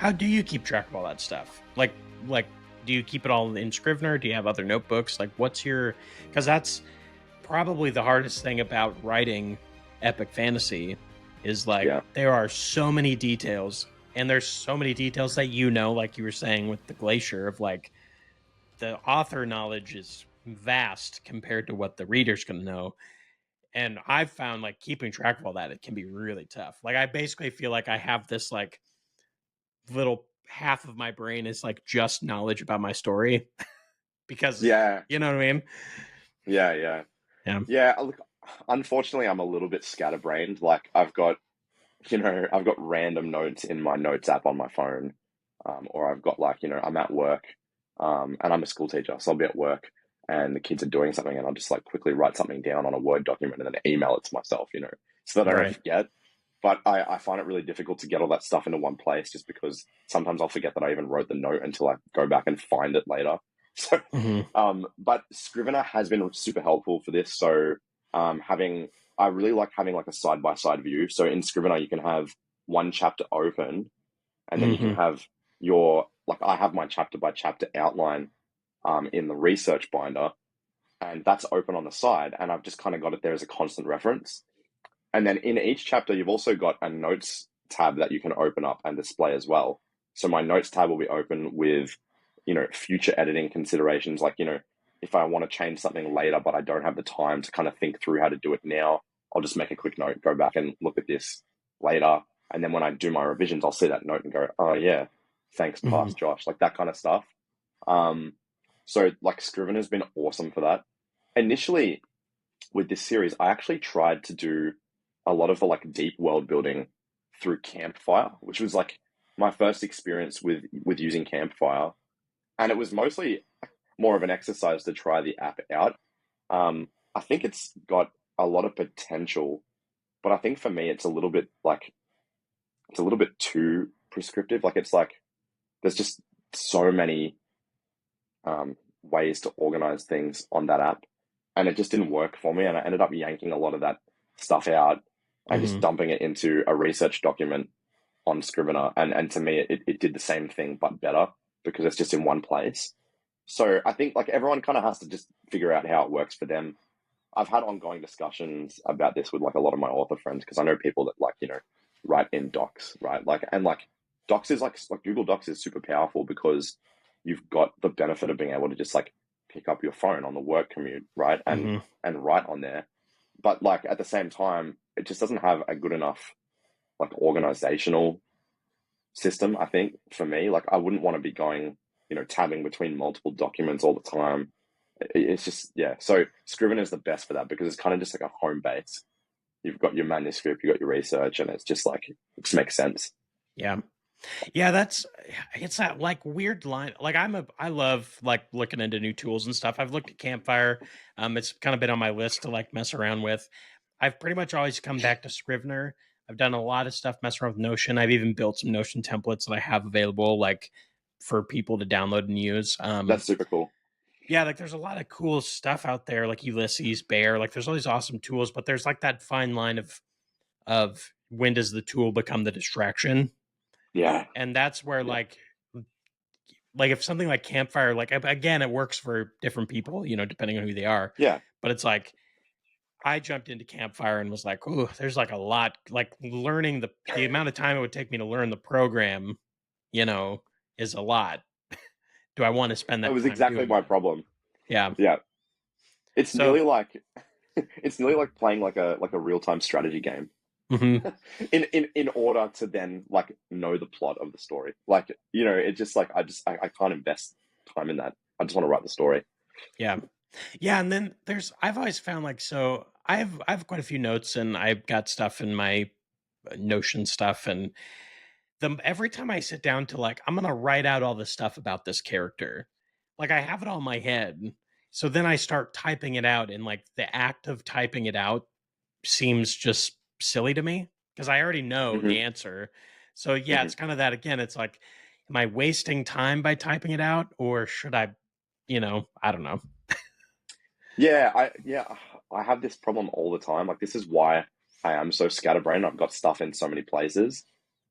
How do you keep track of all that stuff? Like, do you keep it all in Scrivener? Do you have other notebooks? Like, what's your? Because that's probably the hardest thing about writing epic fantasy is like Yeah. there are so many details, and there's so many details that like you were saying with the glacier, of like the author knowledge is vast compared to what the reader's going to know. And I've found like keeping track of all that, it can be really tough. Like I basically feel like I have this like little half of my brain is like just knowledge about my story because Yeah. you know what I mean? Yeah. Yeah. Yeah. Yeah. Look, unfortunately, I'm a little bit scatterbrained. Like I've got random notes in my notes app on my phone, or I've got like, I'm at work, and I'm a school teacher, so I'll be at work and the kids are doing something, and I'll just like quickly write something down on a Word document and then email it to myself, so that I don't Right. forget. But I find it really difficult to get all that stuff into one place just because sometimes I'll forget that I even wrote the note until I go back and find it later. So, Mm-hmm. but Scrivener has been super helpful for this. So, I really like having like a side by side view. So in Scrivener, you can have one chapter open, and then you can Mm-hmm. have I have my chapter by chapter outline in the research binder, and that's open on the side. And I've just kind of got it there as a constant reference. And then in each chapter, you've also got a notes tab that you can open up and display as well. So my notes tab will be open with, future editing considerations. Like, if I want to change something later, but I don't have the time to kind of think through how to do it now, I'll just make a quick note, go back and look at this later. And then when I do my revisions, I'll see that note and go, oh yeah, thanks, Mm-hmm. past Josh, like that kind of stuff. Um, so like Scrivener has been awesome for that. Initially with this series, I actually tried to do a lot of the like deep world building through Campfire, which was like my first experience with using Campfire, and it was mostly more of an exercise to try the app out. I think it's got a lot of potential, but I think for me it's a little bit too prescriptive. Like it's like there's just so many ways to organize things on that app, and it just didn't work for me. And I ended up yanking a lot of that stuff out and just Mm-hmm. dumping it into a research document on Scrivener. And to me, it did the same thing but better because it's just in one place. So I think like everyone kind of has to just figure out how it works for them. I've had ongoing discussions about this with like a lot of my author friends because I know people that like write in Docs, right? Like Docs is like Google Docs is super powerful because you've got the benefit of being able to just like pick up your phone on the work commute, right? Mm-hmm. And write on there. But like at the same time, it just doesn't have a good enough like organizational system, I think, for me. Like I wouldn't want to be going, tabbing between multiple documents all the time. It's just, yeah. So Scrivener is the best for that because it's kind of just like a home base. You've got your manuscript, you've got your research, and it's just like, it just makes sense. Yeah. Yeah, it's that like weird line. Like I love like looking into new tools and stuff. I've looked at Campfire. It's kind of been on my list to like mess around with. I've pretty much always come back to Scrivener. I've done a lot of stuff messing around with Notion. I've even built some Notion templates that I have available like for people to download and use. That's super cool. Yeah, like there's a lot of cool stuff out there, like Ulysses, Bear. Like there's all these awesome tools, but there's like that fine line of when does the tool become the distraction? Yeah. And that's where Yeah. like if something like Campfire, like again, it works for different people, depending on who they are. Yeah. But it's like I jumped into Campfire and was like, oh, there's like a lot, like learning the amount of time it would take me to learn the program, you know, is a lot. Do I want to spend That that was time exactly doing my that? problem. Yeah. Yeah. It's So, nearly like, it's nearly like playing like a real-time strategy game. mhm. In order to then like know the plot of the story. Like, it's just like I can't invest time in that. I just want to write the story. Yeah. Yeah, and then I've always found like so I have quite a few notes and I've got stuff in my Notion stuff and every time I sit down to like I'm gonna write out all this stuff about this character, like I have it all in my head. So then I start typing it out, and like the act of typing it out seems just silly to me because I already know Hmm. the answer. So yeah, Hmm. it's kind of that again. It's like, am I wasting time by typing it out, or should I, I don't know. Yeah, I have this problem all the time. Like this is why I am so scatterbrained. I've got stuff in so many places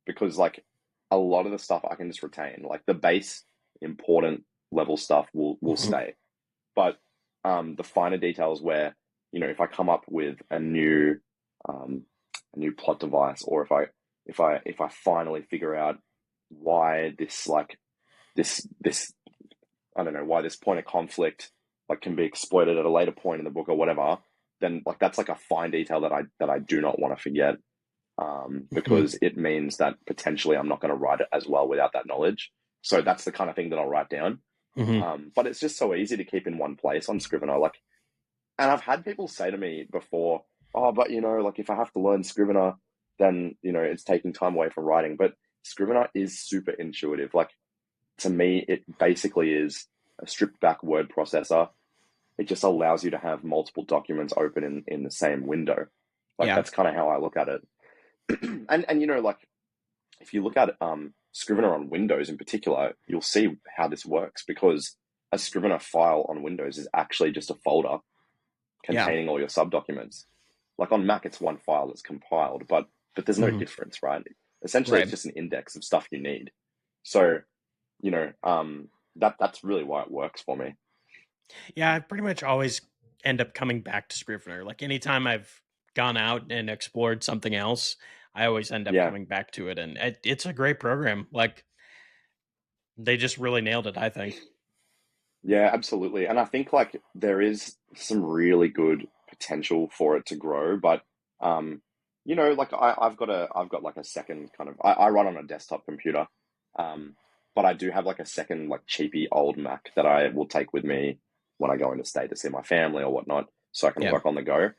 because like a lot of the stuff I can just retain. Like the base important level stuff will Mhm. stay. But the finer details where, if I come up with um, a new plot device, or if I finally figure out why this I don't know, why this point of conflict like can be exploited at a later point in the book or whatever, then like that's like a fine detail that I do not want to forget, Mhm. because it means that potentially I'm not going to write it as well without that knowledge. So that's the kind of thing that I'll write down. Mhm. But it's just so easy to keep in one place on Scrivener. Like, and I've had people say to me before, "Oh, but like if I have to learn Scrivener, then it's taking time away from writing." But Scrivener is super intuitive. Like to me, it basically is a stripped back word processor. It just allows you to have multiple documents open in the same window. Like Yeah. that's kind of how I look at it. And like if you look at Scrivener on Windows in particular, you'll see how this works, because a Scrivener file on Windows is actually just a folder Yeah. containing all your subdocuments. Like on Mac, it's one file that's compiled, but there's no Mhm. difference, right? Essentially, it's Right. just an index of stuff you need. So that's really why it works for me. Yeah, I pretty much always end up coming back to Scrivener. Like anytime I've gone out and explored something else, I always end up Yeah, coming back to it, and it's a great program. Like they just really nailed it, I think. yeah, absolutely. And I think like there is some really good potential for it to grow, but like I've got like a second kind of I run on a desktop computer, um, but I do have like a second like cheapy old Mac that I will take with me when I go into state to see my family or whatnot, so I can Yeah. work on the go.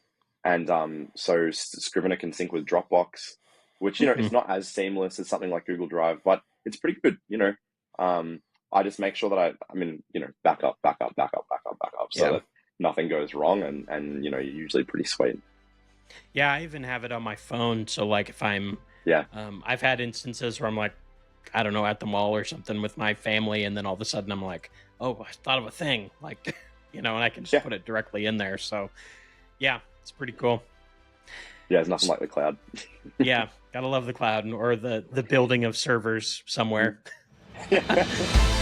And so Scrivener can sync with Dropbox, which Hmm. it's not as seamless as something like Google Drive, but it's pretty good. Um, I just make sure that I'm in, backup, backup, backup, backup, backup, so Yeah. that nothing goes wrong, and you're usually pretty sweet. Yeah, I even have it on my phone. So like if Yeah, I've had instances where I'm like, I don't know, at the mall or something with my family, and then all of a sudden I'm like, oh, I thought of a thing, like, and I can just yeah, put it directly in there. So yeah, it's pretty cool. yeah. It's nothing S- like the cloud. Yeah, gotta love the cloud or the building of servers somewhere. Yeah.